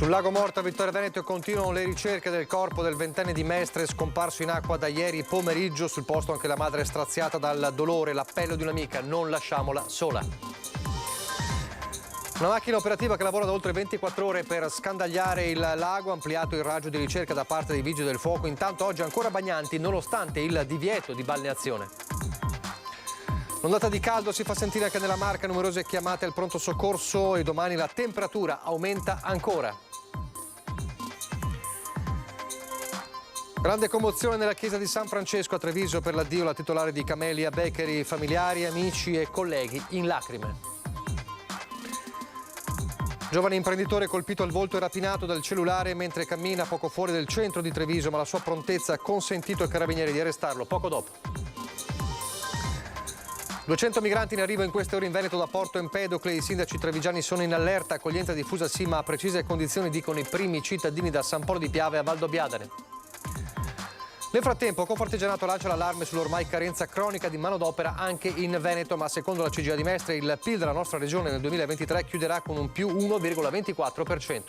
Sul lago Morto a Vittorio Veneto continuano le ricerche del corpo del ventenne di Mestre scomparso in acqua da ieri pomeriggio. Sul posto anche la madre è straziata dal dolore. L'appello di un'amica: non lasciamola sola. Una macchina operativa che lavora da oltre 24 ore per scandagliare il lago, ha ampliato il raggio di ricerca da parte dei vigili del fuoco. Intanto oggi ancora bagnanti nonostante il divieto di balneazione. L'ondata di caldo si fa sentire anche nella Marca, numerose chiamate al pronto soccorso e domani la temperatura aumenta ancora. Grande commozione nella chiesa di San Francesco a Treviso per l'addio alla titolare di Camelia Beccheri, familiari, amici e colleghi in lacrime. Giovane imprenditore colpito al volto e rapinato dal cellulare mentre cammina poco fuori del centro di Treviso, ma la sua prontezza ha consentito ai carabinieri di arrestarlo poco dopo. 200 migranti in arrivo in queste ore in Veneto da Porto Empedocle. I sindaci trevigiani sono in allerta, accoglienza diffusa sì, ma a precise condizioni, dicono i primi cittadini da San Polo di Piave a Valdobbiadene. Nel frattempo Confartigianato lancia l'allarme sull'ormai carenza cronica di manodopera anche in Veneto, ma secondo la CGIA di Mestre il PIL della nostra regione nel 2023 chiuderà con un più 1,24%.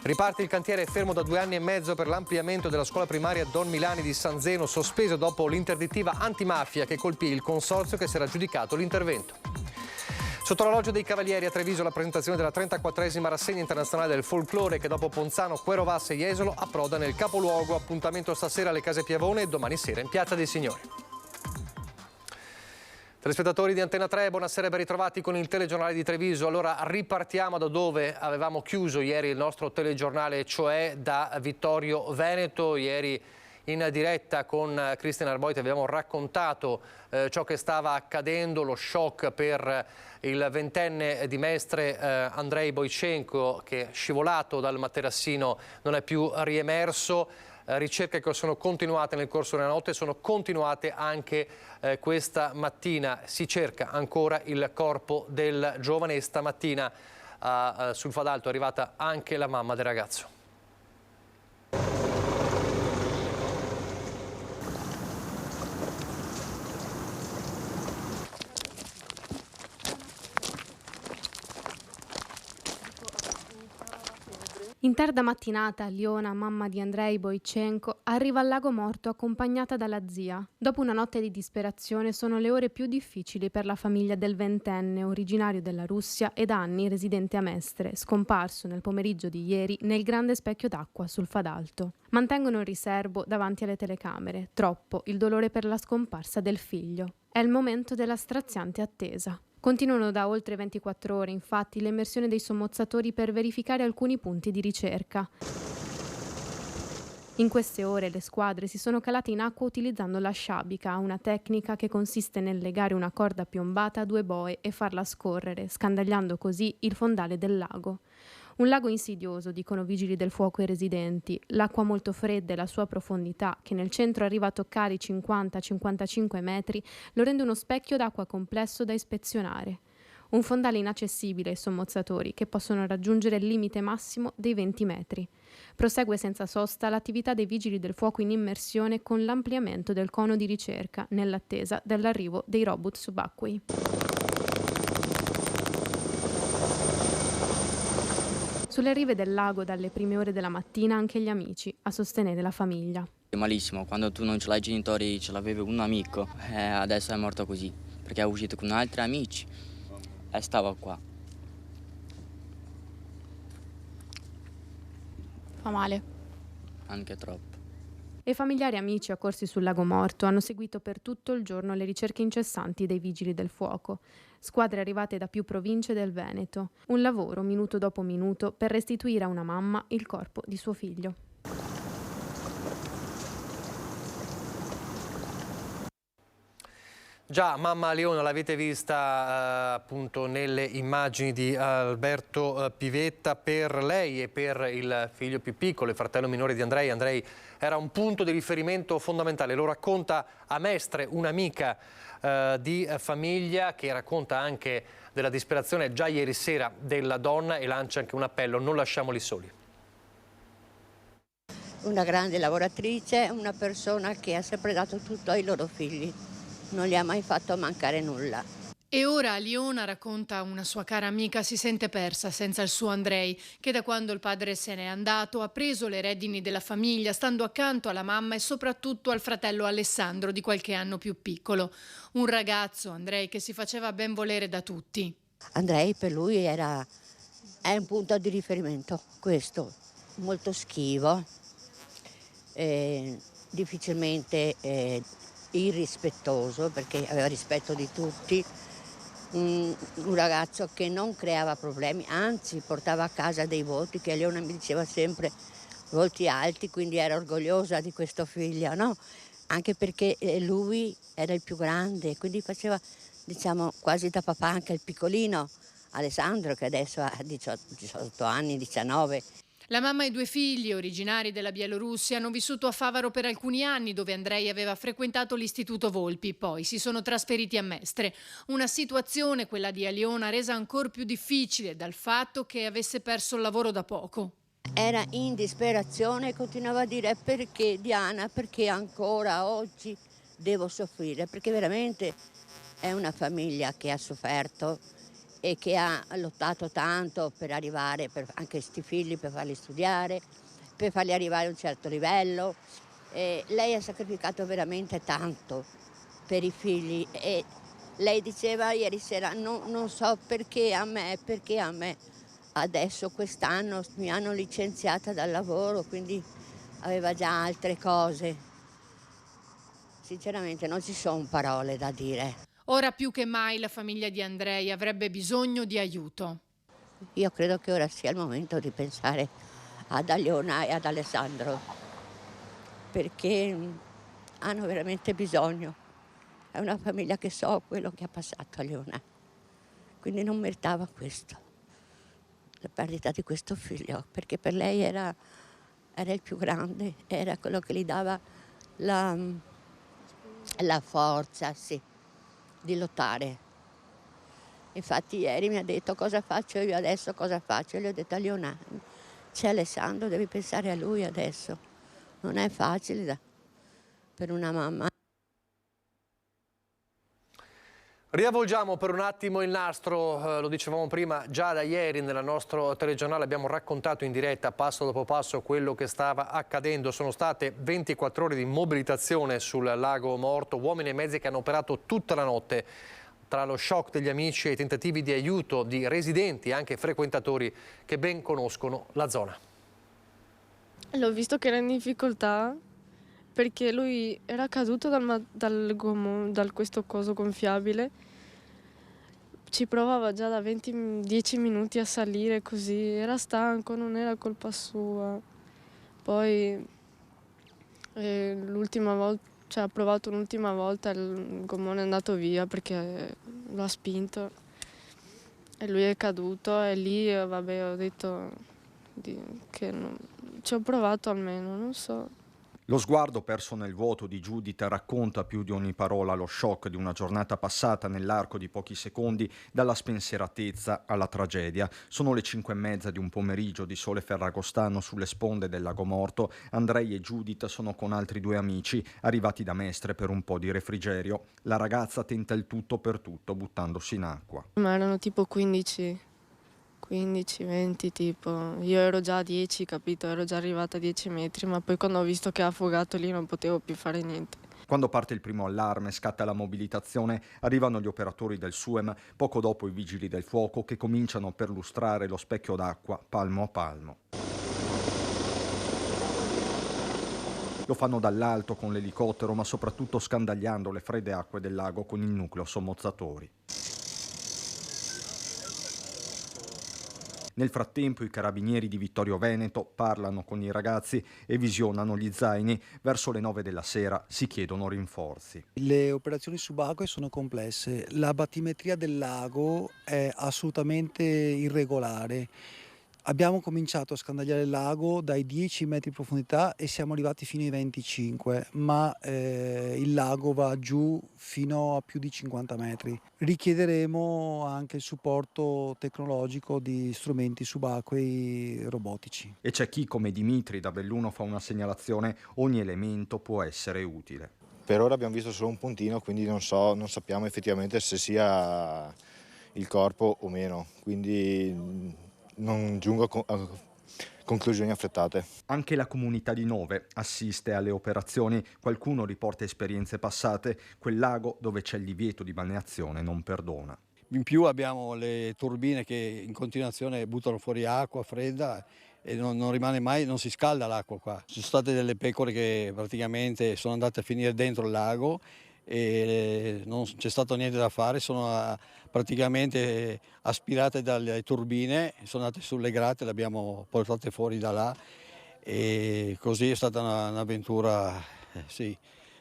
Riparte il cantiere fermo da 2 anni e mezzo per l'ampliamento della scuola primaria Don Milani di San Zeno, sospeso dopo l'interdittiva antimafia che colpì il consorzio che si era aggiudicato l'intervento. Sotto l'orologio dei Cavalieri a Treviso la presentazione della 34esima rassegna internazionale del folklore che dopo Ponzano, Querovas e Jesolo approda nel capoluogo. Appuntamento stasera alle Case Piavone e domani sera in Piazza dei Signori. Telespettatori di Antena 3, buonasera e ben ritrovati con il telegiornale di Treviso. Allora ripartiamo da dove avevamo chiuso ieri il nostro telegiornale, cioè da Vittorio Veneto. Ieri in diretta con Cristian Arboiti abbiamo raccontato ciò che stava accadendo, lo shock per il ventenne di Mestre Andrei Boichenko, che scivolato dal materassino non è più riemerso. Ricerche che sono continuate nel corso della notte, sono continuate anche questa mattina. Si cerca ancora il corpo del giovane e stamattina sul Fadalto è arrivata anche la mamma del ragazzo. In tarda mattinata, Liona, mamma di Andrei Boichenko, arriva al lago Morto accompagnata dalla zia. Dopo una notte di disperazione sono le ore più difficili per la famiglia del ventenne, originario della Russia e da anni residente a Mestre, scomparso nel pomeriggio di ieri nel grande specchio d'acqua sul Fadalto. Mantengono il riservo davanti alle telecamere, troppo il dolore per la scomparsa del figlio. È il momento della straziante attesa. Continuano da oltre 24 ore, infatti, l'immersione dei sommozzatori per verificare alcuni punti di ricerca. In queste ore le squadre si sono calate in acqua utilizzando la sciabica, una tecnica che consiste nel legare una corda piombata a 2 boe e farla scorrere, scandagliando così il fondale del lago. Un lago insidioso, dicono vigili del fuoco e residenti. L'acqua molto fredda e la sua profondità, che nel centro arriva a toccare i 50-55 metri, lo rende uno specchio d'acqua complesso da ispezionare. Un fondale inaccessibile ai sommozzatori, che possono raggiungere il limite massimo dei 20 metri. Prosegue senza sosta l'attività dei vigili del fuoco in immersione con l'ampliamento del cono di ricerca, nell'attesa dell'arrivo dei robot subacquei. Sulle rive del lago dalle prime ore della mattina anche gli amici a sostenere la famiglia. È malissimo, quando tu non ce l'hai genitori, ce l'avevi un amico, adesso è morto così, perché è uscito con altri amici e stava qua. Fa male? Anche troppo. E familiari e amici accorsi sul lago Morto hanno seguito per tutto il giorno le ricerche incessanti dei vigili del fuoco. Squadre arrivate da più province del Veneto. Un lavoro minuto dopo minuto per restituire a una mamma il corpo di suo figlio. Già, mamma Leona l'avete vista appunto nelle immagini di Alberto Pivetta. Per lei e per il figlio più piccolo, il fratello minore di Andrei, Andrei era un punto di riferimento fondamentale. Lo racconta a Mestre un'amica di famiglia che racconta anche della disperazione già ieri sera della donna e lancia anche un appello: non lasciamoli soli. Una grande lavoratrice, una persona che ha sempre dato tutto ai loro figli. Non gli ha mai fatto mancare nulla. E ora Aliona, racconta una sua cara amica, si sente persa senza il suo Andrei, che da quando il padre se n'è andato ha preso le redini della famiglia, stando accanto alla mamma e soprattutto al fratello Alessandro, di qualche anno più piccolo. Un ragazzo, Andrei, che si faceva ben volere da tutti. Andrei per lui è un punto di riferimento, questo, molto schivo, difficilmente irrispettoso, perché aveva rispetto di tutti, un ragazzo che non creava problemi, anzi portava a casa dei voti che Leona mi diceva sempre, voti alti, quindi era orgogliosa di questo figlio, no? Anche perché lui era il più grande, quindi faceva, diciamo, quasi da papà anche il piccolino Alessandro, che adesso ha 18 anni, 19. La mamma e 2 figli, originari della Bielorussia, hanno vissuto a Favaro per alcuni anni, dove Andrei aveva frequentato l'istituto Volpi, poi si sono trasferiti a Mestre. Una situazione, quella di Aliona, resa ancora più difficile dal fatto che avesse perso il lavoro da poco. Era in disperazione e continuava a dire perché Diana, perché ancora oggi devo soffrire, perché veramente è una famiglia che ha sofferto e che ha lottato tanto per arrivare, per anche questi figli, per farli studiare, per farli arrivare a un certo livello. E lei ha sacrificato veramente tanto per i figli e lei diceva ieri sera non so perché a me. Adesso quest'anno mi hanno licenziata dal lavoro, quindi aveva già altre cose. Sinceramente non ci sono parole da dire. Ora più che mai la famiglia di Andrei avrebbe bisogno di aiuto. Io credo che ora sia il momento di pensare ad Aliona e ad Alessandro, perché hanno veramente bisogno. È una famiglia che so quello che ha passato Aliona, quindi non meritava questo, la perdita di questo figlio, perché per lei era il più grande, era quello che gli dava la forza, sì, di lottare. Infatti ieri mi ha detto cosa faccio io adesso, cosa faccio? E gli ho detto a Leona, c'è Alessandro, devi pensare a lui adesso. Non è facile per una mamma. Riavvolgiamo per un attimo il nastro, lo dicevamo prima, già da ieri nel nostro telegiornale abbiamo raccontato in diretta passo dopo passo quello che stava accadendo. Sono state 24 ore di mobilitazione sul lago Morto, uomini e mezzi che hanno operato tutta la notte. Tra lo shock degli amici e i tentativi di aiuto di residenti e anche frequentatori che ben conoscono la zona. L'ho visto che era in difficoltà perché lui era caduto dal questo coso gonfiabile. Ci provava già da 10 minuti a salire così, era stanco, non era colpa sua. Poi l'ultima volta, cioè, ha provato un'ultima volta, il gommone è andato via perché lo ha spinto e lui è caduto e lì vabbè ho detto che ci ho provato almeno, non so. Lo sguardo perso nel vuoto di Judith racconta più di ogni parola lo shock di una giornata passata nell'arco di pochi secondi dalla spensieratezza alla tragedia. Sono le 5:30 di un pomeriggio di sole ferragostano sulle sponde del lago Morto. Andrei e Judith sono con altri 2 amici arrivati da Mestre per un po' di refrigerio. La ragazza tenta il tutto per tutto buttandosi in acqua. Ma erano tipo 15, 20 tipo, io ero già a 10, capito, ero già arrivata a 10 metri, ma poi quando ho visto che ha affogato lì non potevo più fare niente. Quando parte il primo allarme, scatta la mobilitazione, arrivano gli operatori del SUEM, poco dopo i vigili del fuoco che cominciano a perlustrare lo specchio d'acqua palmo a palmo. Lo fanno dall'alto con l'elicottero, ma soprattutto scandagliando le fredde acque del lago con il nucleo sommozzatori. Nel frattempo i carabinieri di Vittorio Veneto parlano con i ragazzi e visionano gli zaini. Verso le 9 della sera si chiedono rinforzi. Le operazioni subacquee sono complesse, la battimetria del lago è assolutamente irregolare. Abbiamo cominciato a scandagliare il lago dai 10 metri di profondità e siamo arrivati fino ai 25, ma il lago va giù fino a più di 50 metri. Richiederemo anche il supporto tecnologico di strumenti subacquei robotici. E c'è chi, come Dimitri da Belluno, fa una segnalazione: ogni elemento può essere utile. Per ora abbiamo visto solo un puntino, quindi non sappiamo effettivamente se sia il corpo o meno, quindi non giungo a conclusioni affrettate. Anche la comunità di Nove assiste alle operazioni, qualcuno riporta esperienze passate, quel lago dove c'è il divieto di balneazione non perdona. In più abbiamo le turbine che in continuazione buttano fuori acqua fredda e non rimane mai, non si scalda l'acqua qua. Ci sono state delle pecore che praticamente sono andate a finire dentro il lago e non c'è stato niente da fare, sono praticamente aspirate dalle turbine, sono andate sulle grate, le abbiamo portate fuori da là e così è stata un'avventura, sì,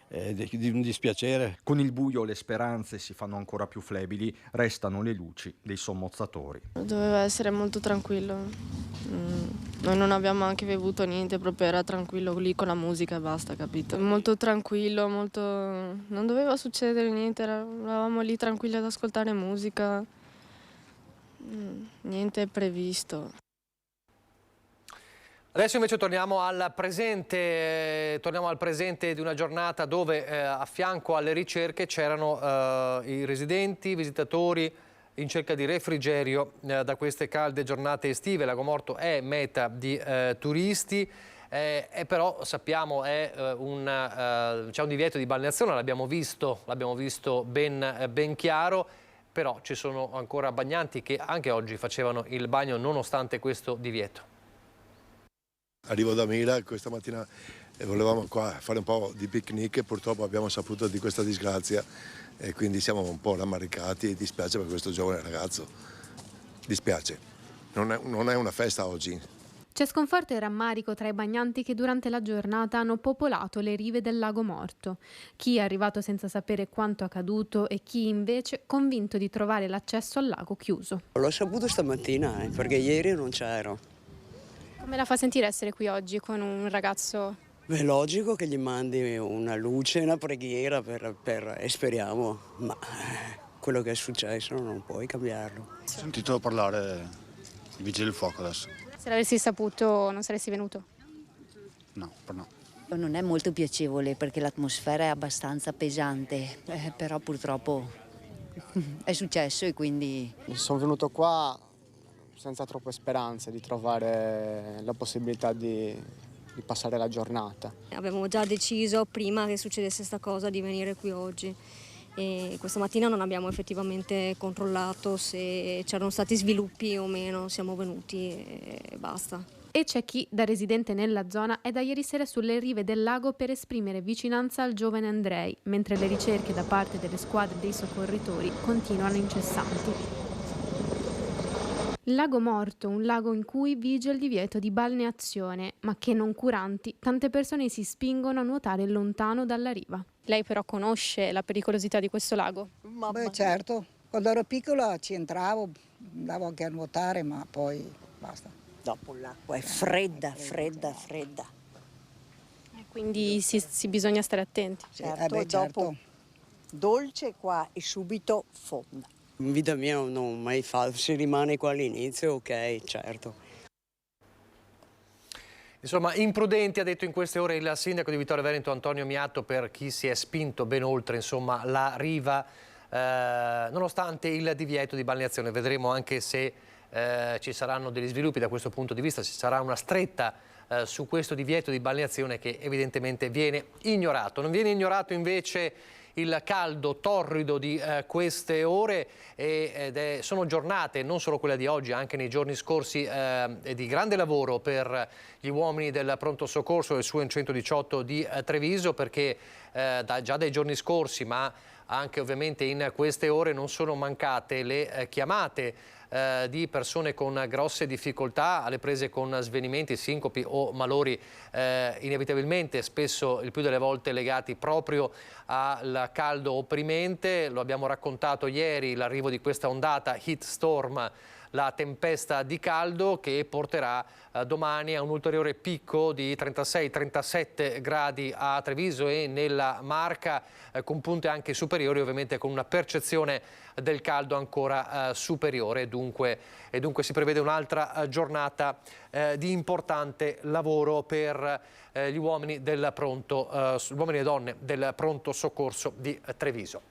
di un dispiacere. Con il buio le speranze si fanno ancora più flebili, restano le luci dei sommozzatori. Doveva essere molto tranquillo. Noi non abbiamo anche bevuto niente, proprio era tranquillo lì con la musica e basta, capito? Molto tranquillo, molto... non doveva succedere niente, eravamo lì tranquilli ad ascoltare musica, niente previsto. Adesso invece torniamo al presente di una giornata dove a fianco alle ricerche c'erano i residenti, i visitatori in cerca di refrigerio da queste calde giornate estive. Lago Morto è meta di turisti, però sappiamo c'è un divieto di balneazione, l'abbiamo visto ben chiaro, però ci sono ancora bagnanti che anche oggi facevano il bagno nonostante questo divieto. Arrivo da Mira questa mattina e volevamo qua fare un po' di picnic e purtroppo abbiamo saputo di questa disgrazia e quindi siamo un po' rammaricati e dispiace per questo giovane ragazzo. Dispiace, non è una festa oggi. C'è sconforto e rammarico tra i bagnanti che durante la giornata hanno popolato le rive del Lago Morto. Chi è arrivato senza sapere quanto accaduto e chi invece convinto di trovare l'accesso al lago chiuso. L'ho saputo stamattina perché ieri non c'ero. Come la fa sentire essere qui oggi con un ragazzo? È logico che gli mandi una luce, una preghiera e speriamo, ma quello che è successo non puoi cambiarlo. Ho sentito parlare di vigili del fuoco adesso. Se l'avessi saputo non saresti venuto? No, per no. Non è molto piacevole perché l'atmosfera è abbastanza pesante, però purtroppo è successo e quindi... Sono venuto qua senza troppe speranze di trovare la possibilità di passare la giornata. Abbiamo già deciso prima che succedesse questa cosa di venire qui oggi e questa mattina non abbiamo effettivamente controllato se c'erano stati sviluppi o meno, siamo venuti e basta. E c'è chi, da residente nella zona, è da ieri sera sulle rive del lago per esprimere vicinanza al giovane Andrei, mentre le ricerche da parte delle squadre dei soccorritori continuano incessanti. Lago Morto, un lago in cui vige il divieto di balneazione, ma che non curanti, tante persone si spingono a nuotare lontano dalla riva. Lei però conosce la pericolosità di questo lago? Beh, certo, quando ero piccola ci entravo, andavo anche a nuotare, ma poi basta. Dopo l'acqua è fredda. Quindi bisogna stare attenti. Certo, dopo dolce qua e subito fonda. In vita mia non ho mai fatto, se rimane qua all'inizio, ok, certo. Insomma, imprudenti, ha detto in queste ore il sindaco di Vittorio Veneto Antonio Miatto, per chi si è spinto ben oltre la riva, nonostante il divieto di balneazione. Vedremo anche se ci saranno degli sviluppi da questo punto di vista, ci sarà una stretta su questo divieto di balneazione che evidentemente viene ignorato. Non viene ignorato invece il caldo torrido di queste ore sono giornate, non solo quella di oggi, anche nei giorni scorsi, di grande lavoro per gli uomini del pronto soccorso del SUEN 118 di Treviso, perché già dai giorni scorsi, ma anche ovviamente in queste ore, non sono mancate le chiamate di persone con grosse difficoltà alle prese con svenimenti, sincopi o malori inevitabilmente, spesso il più delle volte legati proprio al caldo opprimente. Lo abbiamo raccontato ieri, l'arrivo di questa ondata heat storm la tempesta di caldo che porterà domani a un ulteriore picco di 36-37 gradi a Treviso e nella Marca, con punte anche superiori, ovviamente con una percezione del caldo ancora superiore, e dunque si prevede un'altra giornata di importante lavoro per gli uomini uomini e donne del pronto soccorso di Treviso.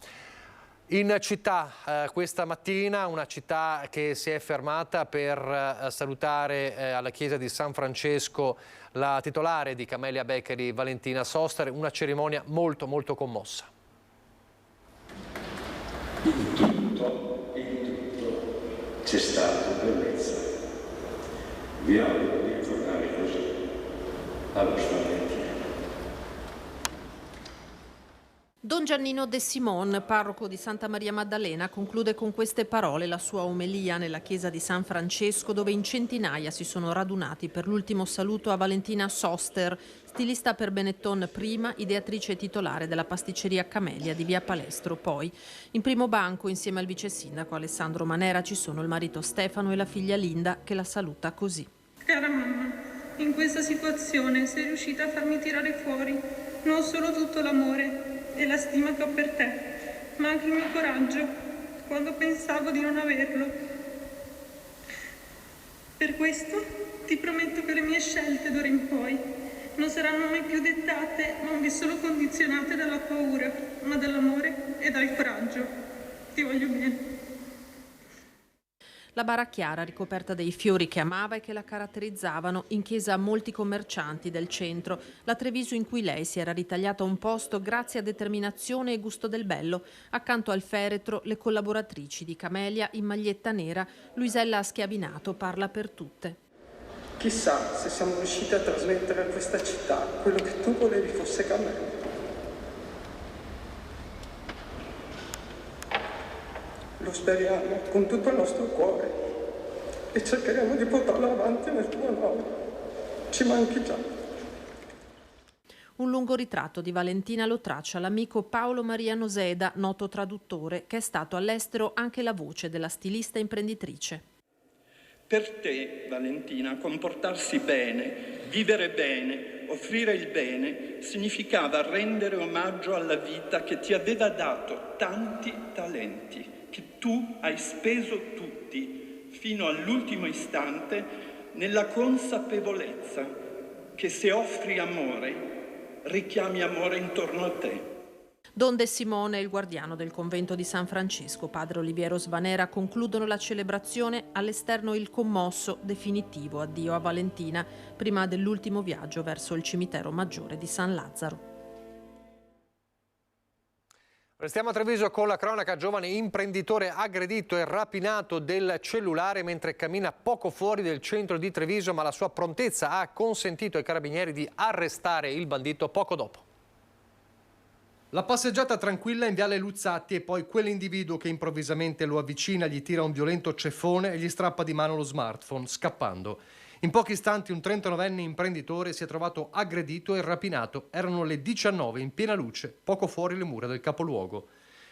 In città questa mattina, una città che si è fermata per salutare alla chiesa di San Francesco la titolare di Camelia Beccheri, Valentina Soster, una cerimonia molto commossa. In tutto c'è stata bellezza. Vi auguro di ricordare così la vostra Valentina. Don Giannino De Simon, parroco di Santa Maria Maddalena, conclude con queste parole la sua omelia nella chiesa di San Francesco, dove in centinaia si sono radunati per l'ultimo saluto a Valentina Soster, stilista per Benetton prima, ideatrice e titolare della pasticceria Camelia di via Palestro poi. In primo banco, insieme al vice sindaco Alessandro Manera, ci sono il marito Stefano e la figlia Linda, che la saluta così. Cara mamma, in questa situazione sei riuscita a farmi tirare fuori non solo tutto l'amore e la stima che ho per te, ma anche il mio coraggio quando pensavo di non averlo. Per questo ti prometto che le mie scelte d'ora in poi non saranno mai più dettate, non solo condizionate dalla paura, ma dall'amore e dal coraggio. Ti voglio bene. La bara chiara, ricoperta dei fiori che amava e che la caratterizzavano, in chiesa a molti commercianti del centro. La Treviso in cui lei si era ritagliata un posto grazie a determinazione e gusto del bello. Accanto al feretro le collaboratrici di Camelia in maglietta nera. Luisella Schiavinato parla per tutte. Chissà se siamo riusciti a trasmettere a questa città quello che tu volevi fosse Camelia. Lo speriamo con tutto il nostro cuore e cercheremo di portarlo avanti nel tuo nome. Ci manchi già. Un lungo ritratto di Valentina lo traccia l'amico Paolo Maria Noseda, noto traduttore, che è stato all'estero anche la voce della stilista imprenditrice. Per te, Valentina, comportarsi bene, vivere bene, offrire il bene, significava rendere omaggio alla vita che ti aveva dato tanti talenti, che tu hai speso tutti, fino all'ultimo istante, nella consapevolezza che se offri amore, richiami amore intorno a te. Don De Simone e il guardiano del convento di San Francesco, padre Oliviero Svanera, concludono la celebrazione, all'esterno il commosso, definitivo addio a Valentina, prima dell'ultimo viaggio verso il cimitero maggiore di San Lazzaro. Restiamo a Treviso con la cronaca. Giovane imprenditore aggredito e rapinato del cellulare mentre cammina poco fuori del centro di Treviso, ma la sua prontezza ha consentito ai carabinieri di arrestare il bandito poco dopo. La passeggiata tranquilla in viale Luzzatti e poi quell'individuo che improvvisamente lo avvicina, gli tira un violento ceffone e gli strappa di mano lo smartphone, scappando. In pochi istanti un 39enne imprenditore si è trovato aggredito e rapinato. Erano le 19 in piena luce, poco fuori le mura del capoluogo.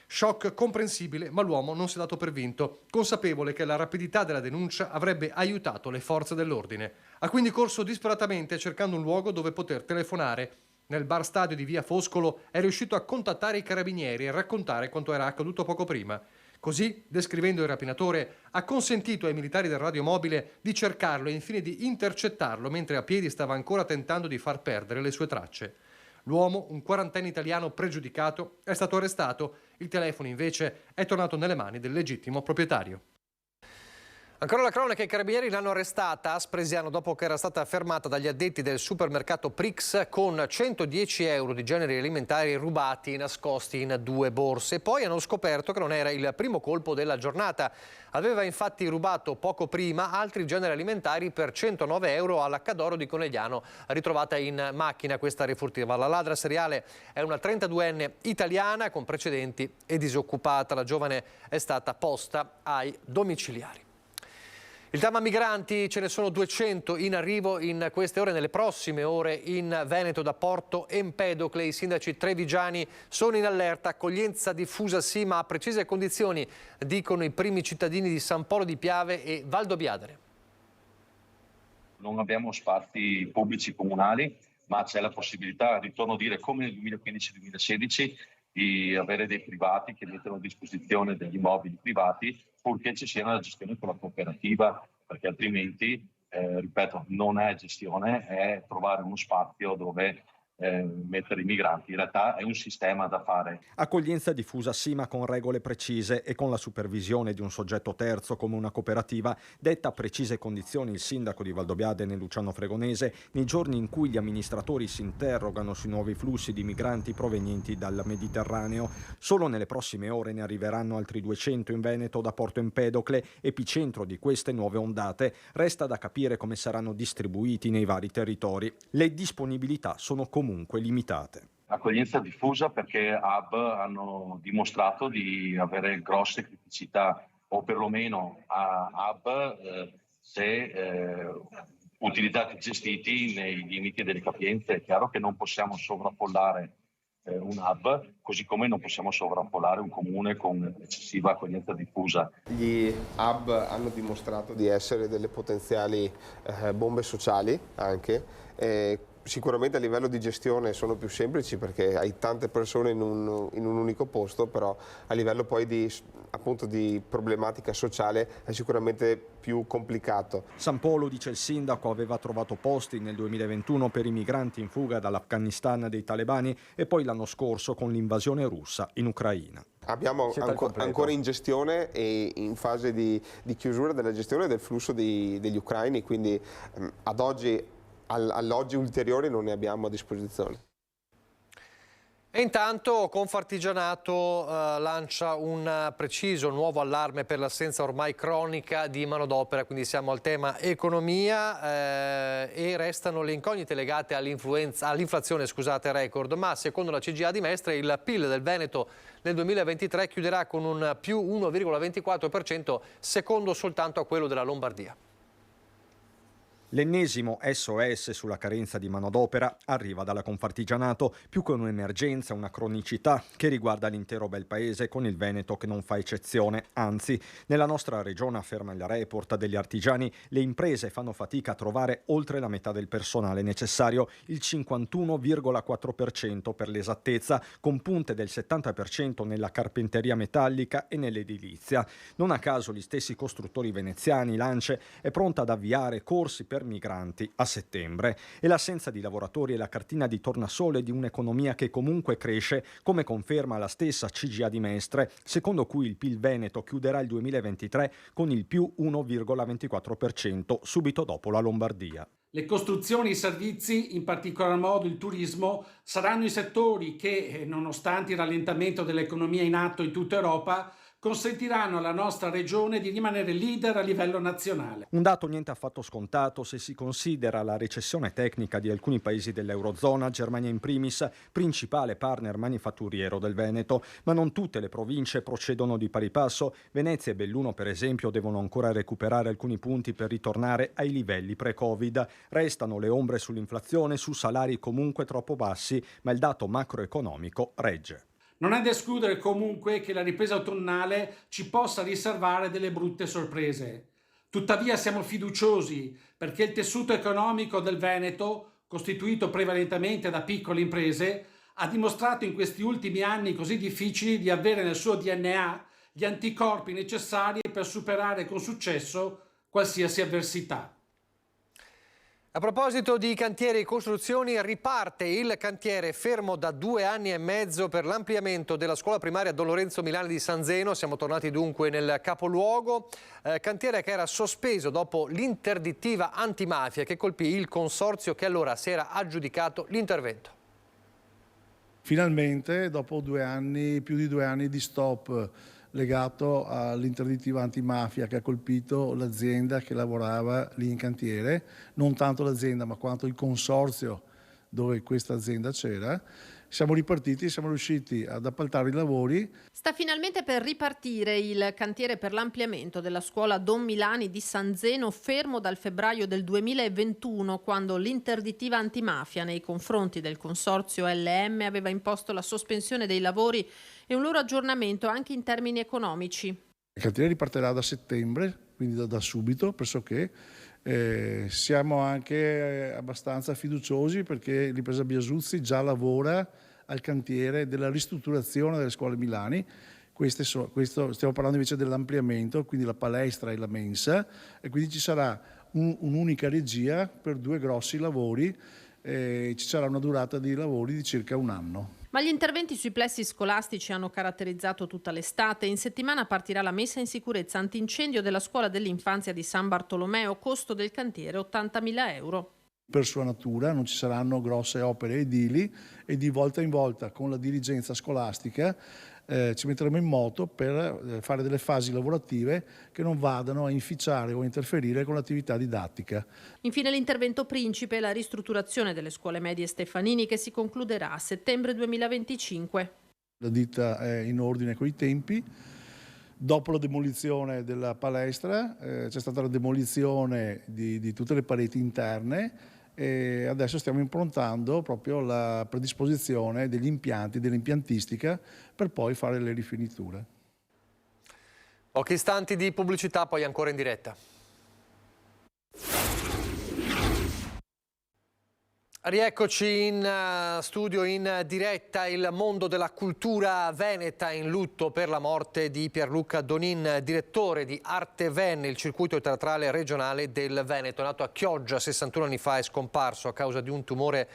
Shock comprensibile, ma l'uomo non si è dato per vinto, consapevole che la rapidità della denuncia avrebbe aiutato le forze dell'ordine. Ha quindi corso disperatamente cercando un luogo dove poter telefonare. Nel bar stadio di via Foscolo è riuscito a contattare i carabinieri e raccontare quanto era accaduto poco prima. Così, descrivendo il rapinatore, ha consentito ai militari del radiomobile di cercarlo e infine di intercettarlo mentre a piedi stava ancora tentando di far perdere le sue tracce. L'uomo, un quarantenne italiano pregiudicato, è stato arrestato. Il telefono invece è tornato nelle mani del legittimo proprietario. Ancora la cronaca, i carabinieri l'hanno arrestata a Spresiano dopo che era stata fermata dagli addetti del supermercato Prix con 110 euro di generi alimentari rubati nascosti in 2 borse. Poi hanno scoperto che non era il primo colpo della giornata. Aveva infatti rubato poco prima altri generi alimentari per 109 euro alla Cadoro di Conegliano, ritrovata in macchina questa rifurtiva. La ladra seriale è una 32enne italiana con precedenti e disoccupata. La giovane è stata posta ai domiciliari. Il tema migranti, ce ne sono 200 in arrivo in queste ore, nelle prossime ore in Veneto da Porto Empedocle. I sindaci trevigiani sono in allerta, accoglienza diffusa sì, ma a precise condizioni, dicono i primi cittadini di San Polo di Piave e Valdobbiadene. Non abbiamo spazi pubblici comunali, ma c'è la possibilità, ritorno a dire, come nel 2015-2016, di avere dei privati che mettono a disposizione degli immobili privati, purché ci sia una gestione con la cooperativa, perché altrimenti, ripeto, non è gestione, è trovare uno spazio dove mettere i migranti. In realtà è un sistema da fare. Accoglienza diffusa sì, ma con regole precise e con la supervisione di un soggetto terzo come una cooperativa, detta a precise condizioni il sindaco di Valdobbiadene Luciano Fregonese nei giorni in cui gli amministratori si interrogano sui nuovi flussi di migranti provenienti dal Mediterraneo. Solo nelle prossime ore ne arriveranno altri 200 in Veneto da Porto Empedocle, epicentro di queste nuove ondate. Resta da capire come saranno distribuiti nei vari territori. Le disponibilità sono comunque limitate. Accoglienza diffusa perché hub hanno dimostrato di avere grosse criticità, o perlomeno hub se utilizzati e gestiti nei limiti delle capienze. È chiaro che non possiamo sovraffollare un hub, così come non possiamo sovraffollare un comune con eccessiva accoglienza diffusa. Gli hub hanno dimostrato di essere delle potenziali bombe sociali anche. Sicuramente a livello di gestione sono più semplici perché hai tante persone in un unico posto, però a livello poi di problematica sociale è sicuramente più complicato. San Polo, dice il sindaco, aveva trovato posti nel 2021 per i migranti in fuga dall'Afghanistan dei talebani e poi l'anno scorso con l'invasione russa in Ucraina. Abbiamo ancora in gestione e in fase di chiusura della gestione del flusso degli ucraini, quindi ad oggi alloggi ulteriori non ne abbiamo a disposizione. E intanto Confartigianato lancia un preciso nuovo allarme per l'assenza ormai cronica di manodopera, quindi siamo al tema economia e restano le incognite legate all'inflazione record, ma secondo la CGIA di Mestre il PIL del Veneto nel 2023 chiuderà con un più 1,24%, secondo soltanto a quello della Lombardia. L'ennesimo SOS sulla carenza di manodopera arriva dalla Confartigianato, più che un'emergenza, una cronicità che riguarda l'intero bel paese, con il Veneto che non fa eccezione. Anzi, nella nostra regione, afferma il report degli artigiani, le imprese fanno fatica a trovare oltre la metà del personale necessario, il 51,4% per l'esattezza, con punte del 70% nella carpenteria metallica e nell'edilizia. Non a caso gli stessi costruttori veneziani, Lance, è pronta ad avviare corsi per migranti a settembre, e l'assenza di lavoratori è la cartina di tornasole di un'economia che comunque cresce, come conferma la stessa CGIA di Mestre, secondo cui il PIL Veneto chiuderà il 2023 con il più 1,24%, subito dopo la Lombardia. Le costruzioni e i servizi, in particolar modo il turismo, saranno i settori che, nonostante il rallentamento dell'economia in atto in tutta Europa, consentiranno alla nostra regione di rimanere leader a livello nazionale. Un dato niente affatto scontato se si considera la recessione tecnica di alcuni paesi dell'Eurozona, Germania in primis, principale partner manifatturiero del Veneto, ma non tutte le province procedono di pari passo. Venezia e Belluno, per esempio, devono ancora recuperare alcuni punti per ritornare ai livelli pre-Covid. Restano le ombre sull'inflazione, su salari comunque troppo bassi, ma il dato macroeconomico regge. Non è da escludere comunque che la ripresa autunnale ci possa riservare delle brutte sorprese. Tuttavia siamo fiduciosi perché il tessuto economico del Veneto, costituito prevalentemente da piccole imprese, ha dimostrato in questi ultimi anni così difficili di avere nel suo DNA gli anticorpi necessari per superare con successo qualsiasi avversità. A proposito di cantieri e costruzioni, riparte il cantiere fermo da 2 anni e mezzo per l'ampliamento della scuola primaria Don Lorenzo Milani di San Zeno. Siamo tornati dunque nel capoluogo, cantiere che era sospeso dopo l'interdittiva antimafia che colpì il consorzio che allora si era aggiudicato l'intervento. Finalmente, dopo più di 2 anni di stop legato all'interdittiva antimafia che ha colpito l'azienda che lavorava lì in cantiere, non tanto l'azienda ma quanto il consorzio dove questa azienda c'era. Siamo ripartiti, siamo riusciti ad appaltare i lavori. Sta finalmente per ripartire il cantiere per l'ampliamento della scuola Don Milani di San Zeno, fermo dal febbraio del 2021, quando l'interdittiva antimafia nei confronti del consorzio LM aveva imposto la sospensione dei lavori e un loro aggiornamento anche in termini economici. Il cantiere ripartirà da settembre, quindi da subito, pressoché. Siamo anche abbastanza fiduciosi perché l'impresa Biasuzzi già lavora al cantiere della ristrutturazione delle scuole Milani. Stiamo parlando invece dell'ampliamento, quindi la palestra e la mensa, e quindi ci sarà un'unica regia per 2 grossi lavori, ci sarà una durata di lavori di circa 1 anno. Ma gli interventi sui plessi scolastici hanno caratterizzato tutta l'estate. In settimana partirà la messa in sicurezza antincendio della scuola dell'infanzia di San Bartolomeo, costo del cantiere 80.000 euro. Per sua natura non ci saranno grosse opere edili e di volta in volta con la dirigenza scolastica ci metteremo in moto per fare delle fasi lavorative che non vadano a inficiare o interferire con l'attività didattica. Infine l'intervento principe, la ristrutturazione delle scuole medie Stefanini, che si concluderà a settembre 2025. La ditta è in ordine coi tempi. Dopo la demolizione della palestra c'è stata la demolizione di tutte le pareti interne e adesso stiamo improntando proprio la predisposizione degli impianti, dell'impiantistica per poi fare le rifiniture. Pochi istanti di pubblicità, poi ancora in diretta. Rieccoci in studio in diretta. Il mondo della cultura veneta in lutto per la morte di Pierluca Donin, direttore di Arte Ven, il circuito teatrale regionale del Veneto. Nato a Chioggia 61 anni fa, è scomparso a causa di un tumore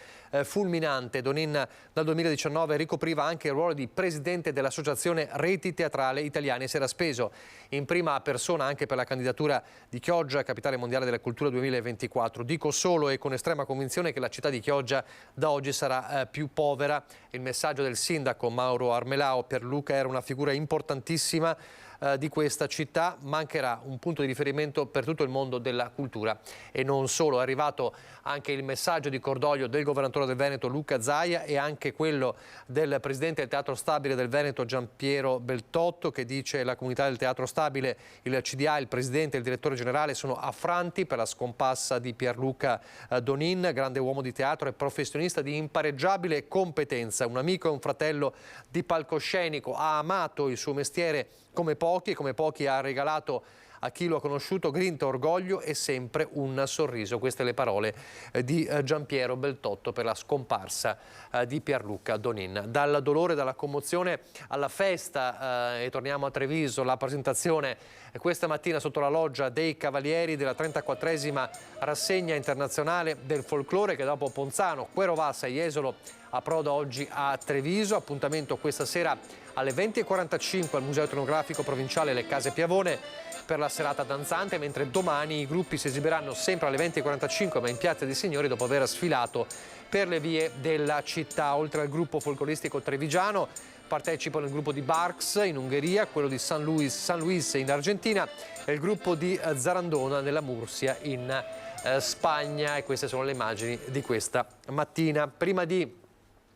fulminante. Donin dal 2019 ricopriva anche il ruolo di presidente dell'Associazione Reti Teatrale Italiane e si era speso in prima persona anche per la candidatura di Chioggia, capitale mondiale della cultura 2024. Dico solo e con estrema convinzione che la città di Chioggia da oggi sarà più povera. Il messaggio del sindaco Mauro Armelao: Pierluca era una figura importantissima di questa città, mancherà un punto di riferimento per tutto il mondo della cultura. E non solo, è arrivato anche il messaggio di cordoglio del governatore del Veneto Luca Zaia e anche quello del presidente del Teatro Stabile del Veneto Giampiero Beltotto, che dice: la comunità del Teatro Stabile, il CDA, il presidente e il direttore generale sono affranti per la scomparsa di Pierluca Donin, grande uomo di teatro e professionista di impareggiabile competenza, un amico e un fratello di palcoscenico. Ha amato il suo mestiere come pochi ha regalato a chi lo ha conosciuto grinta, orgoglio e sempre un sorriso. Queste le parole di Giampiero Beltotto per la scomparsa di Pierluca Donin. Dal dolore, dalla commozione alla festa, e torniamo a Treviso, la presentazione questa mattina sotto la loggia dei Cavalieri della 34esima rassegna internazionale del folklore, che dopo Ponzano, Querovassa e Jesolo approda oggi a Treviso. Appuntamento questa sera alle 20:45 al Museo Etnografico Provinciale Le Case Piavone per la serata danzante, mentre domani i gruppi si esibiranno sempre alle 20:45 ma in Piazza dei Signori, dopo aver sfilato per le vie della città. Oltre al gruppo folcloristico trevigiano partecipano il gruppo di Barks in Ungheria, quello di San Luis in Argentina e il gruppo di Zarandona nella Mursia in Spagna. E queste sono le immagini di questa mattina. Prima di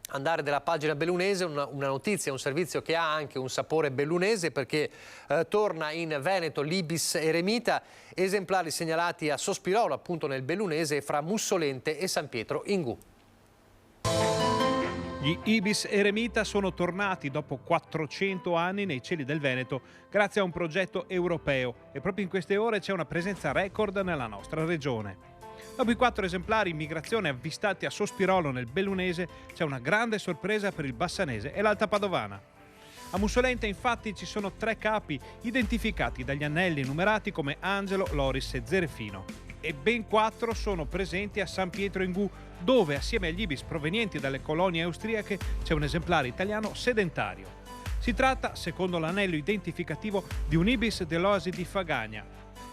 andare della pagina bellunese, una notizia, un servizio che ha anche un sapore bellunese, perché torna in Veneto l'Ibis Eremita, esemplari segnalati a Sospirolo, appunto nel bellunese, fra Mussolente e San Pietro Ingù. Gli Ibis Eremita sono tornati dopo 400 anni nei cieli del Veneto grazie a un progetto europeo e proprio in queste ore c'è una presenza record nella nostra regione. Dopo i 4 esemplari in migrazione avvistati a Sospirolo nel bellunese c'è una grande sorpresa per il bassanese e l'Alta Padovana. A Mussolente infatti ci sono 3 capi identificati dagli anelli numerati come Angelo, Loris e Zerefino e ben 4 sono presenti a San Pietro Ingù, dove assieme agli ibis provenienti dalle colonie austriache c'è un esemplare italiano sedentario. Si tratta, secondo l'anello identificativo, di un ibis dell'oasi di Fagagna.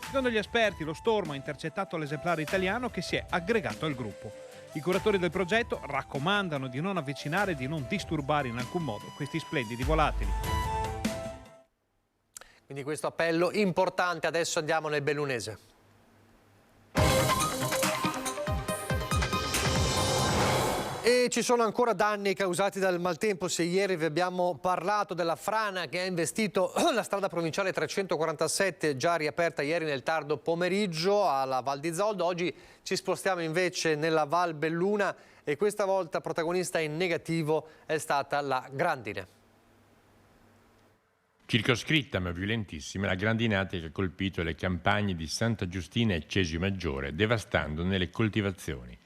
Secondo gli esperti, lo stormo ha intercettato l'esemplare italiano che si è aggregato al gruppo. I curatori del progetto raccomandano di non avvicinare e di non disturbare in alcun modo questi splendidi volatili. Quindi questo appello importante. Adesso andiamo nel bellunese. E ci sono ancora danni causati dal maltempo. Se ieri vi abbiamo parlato della frana che ha investito la strada provinciale 347, già riaperta ieri nel tardo pomeriggio alla Val di Zoldo, oggi ci spostiamo invece nella Val Belluna e questa volta protagonista in negativo è stata la grandine. Circoscritta ma violentissima, la grandinata che ha colpito le campagne di Santa Giustina e Cesio Maggiore, devastandone le coltivazioni.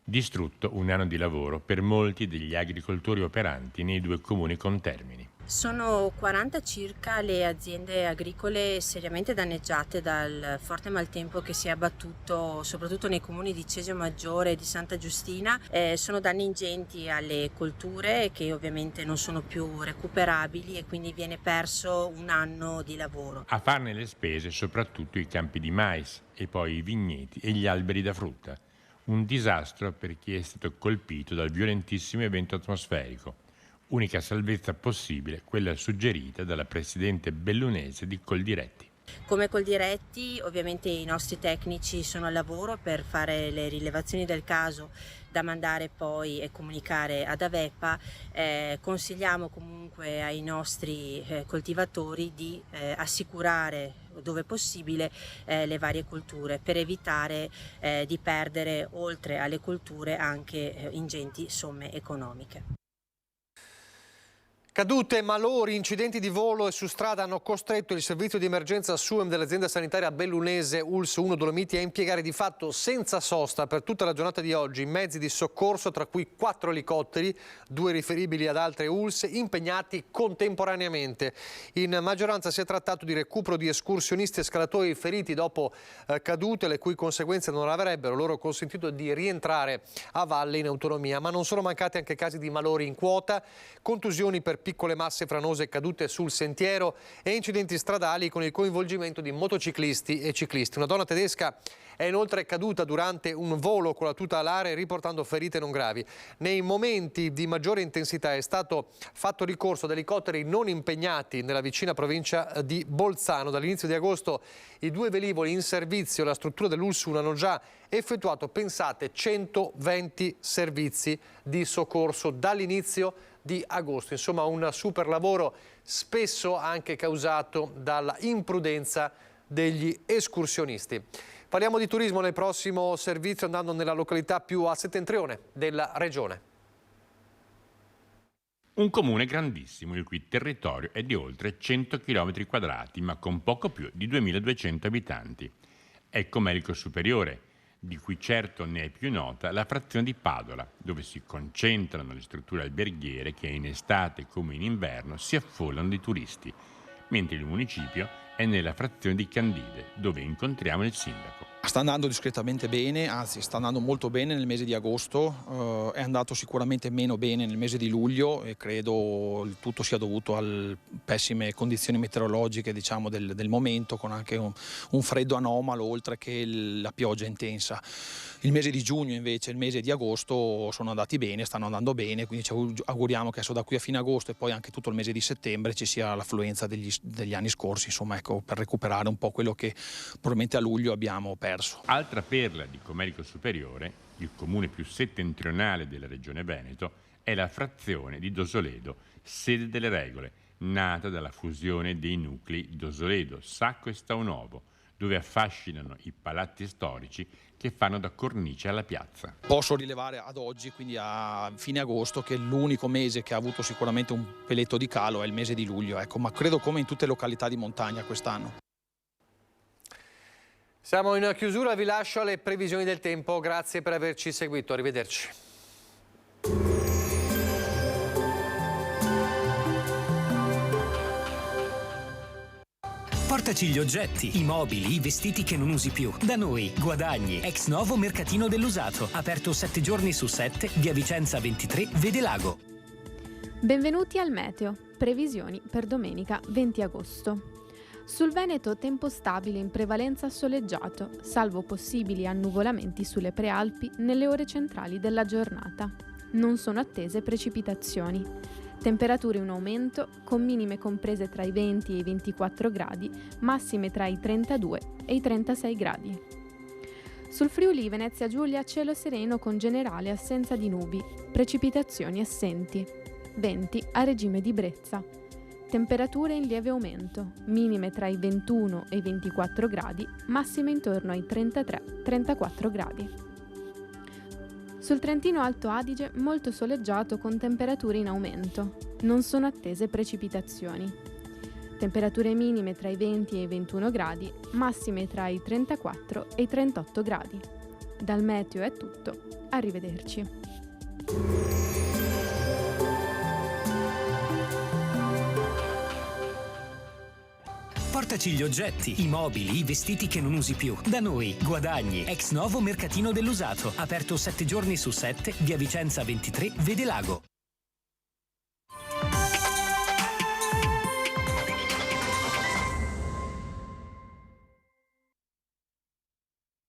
Distrutto un anno di lavoro per molti degli agricoltori operanti nei due comuni contermini. Sono 40 circa le aziende agricole seriamente danneggiate dal forte maltempo che si è abbattuto soprattutto nei comuni di Cesio Maggiore e di Santa Giustina. Sono danni ingenti alle colture che ovviamente non sono più recuperabili e quindi viene perso un anno di lavoro. A farne le spese soprattutto i campi di mais e poi i vigneti e gli alberi da frutta. Un disastro per chi è stato colpito dal violentissimo evento atmosferico. Unica salvezza possibile, quella suggerita dalla presidente bellunese di Coldiretti. Come Coldiretti, ovviamente i nostri tecnici sono al lavoro per fare le rilevazioni del caso da mandare poi e comunicare ad Avepa. Consigliamo comunque ai nostri coltivatori di assicurare dove possibile le varie colture per evitare di perdere oltre alle colture anche ingenti somme economiche. Cadute, malori, incidenti di volo e su strada hanno costretto il servizio di emergenza SUEM dell'azienda sanitaria bellunese ULSS 1 Dolomiti a impiegare di fatto senza sosta per tutta la giornata di oggi mezzi di soccorso, tra cui 4 elicotteri, 2 riferibili ad altre ULSS, impegnati contemporaneamente. In maggioranza si è trattato di recupero di escursionisti e scalatori feriti dopo cadute, le cui conseguenze non avrebbero loro consentito di rientrare a valle in autonomia. Ma non sono mancati anche casi di malori in quota, contusioni per piccole masse franose cadute sul sentiero e incidenti stradali con il coinvolgimento di motociclisti e ciclisti. Una donna tedesca è inoltre caduta durante un volo con la tuta alare riportando ferite non gravi. Nei momenti di maggiore intensità è stato fatto ricorso ad elicotteri non impegnati nella vicina provincia di Bolzano. Dall'inizio di agosto i 2 velivoli in servizio alla struttura dell'ULSS 1 hanno già effettuato, pensate, 120 servizi di soccorso dall'inizio di agosto. Insomma, un super lavoro spesso anche causato dalla imprudenza degli escursionisti. Parliamo di turismo nel prossimo servizio andando nella località più a settentrione della regione. Un comune grandissimo, il cui territorio è di oltre 100 km quadrati, ma con poco più di 2200 abitanti. È Comelico Superiore, di cui certo ne è più nota la frazione di Padola, dove si concentrano le strutture alberghiere che in estate come in inverno si affollano di turisti, mentre il municipio è nella frazione di Candide, dove incontriamo il sindaco. Sta andando discretamente bene, anzi sta andando molto bene nel mese di agosto, è andato sicuramente meno bene nel mese di luglio e credo il tutto sia dovuto alle pessime condizioni meteorologiche, diciamo, del momento, con anche un freddo anomalo oltre che la pioggia intensa. Il mese di giugno invece, il mese di agosto sono andati bene, stanno andando bene, quindi ci auguriamo che adesso da qui a fine agosto e poi anche tutto il mese di settembre ci sia l'affluenza degli anni scorsi, insomma, ecco, per recuperare un po' quello che probabilmente a luglio abbiamo perso. Altra perla di Comelico Superiore, il comune più settentrionale della regione Veneto, è la frazione di Dosoledo, sede delle regole, nata dalla fusione dei nuclei Dosoledo, Sacco e Staunovo, dove affascinano i palazzi storici che fanno da cornice alla piazza. Posso rilevare ad oggi, quindi a fine agosto, che l'unico mese che ha avuto sicuramente un peletto di calo è il mese di luglio, ecco, ma credo come in tutte le località di montagna quest'anno. Siamo in chiusura, vi lascio alle previsioni del tempo, grazie per averci seguito, arrivederci. Portaci gli oggetti, i mobili, i vestiti che non usi più. Da noi, guadagni. Ex Novo Mercatino dell'Usato. Aperto 7 giorni su 7, via Vicenza 23, Vede Lago. Benvenuti al Meteo. Previsioni per domenica 20 agosto. Sul Veneto tempo stabile in prevalenza soleggiato, salvo possibili annuvolamenti sulle prealpi nelle ore centrali della giornata. Non sono attese precipitazioni. Temperature in aumento, con minime comprese tra i 20 e i 24 gradi, massime tra i 32 e i 36 gradi. Sul Friuli Venezia Giulia cielo sereno con generale assenza di nubi, precipitazioni assenti, venti a regime di brezza. Temperature in lieve aumento, minime tra i 21 e i 24 gradi, massime intorno ai 33-34 gradi. Sul Trentino Alto Adige molto soleggiato con temperature in aumento, non sono attese precipitazioni. Temperature minime tra i 20 e i 21 gradi, massime tra i 34 e i 38 gradi. Dal meteo è tutto, arrivederci. Portaci gli oggetti, i mobili, i vestiti che non usi più. Da noi, Guadagni, ex novo mercatino dell'usato. Aperto 7 giorni su 7, via Vicenza 23, Vede Lago.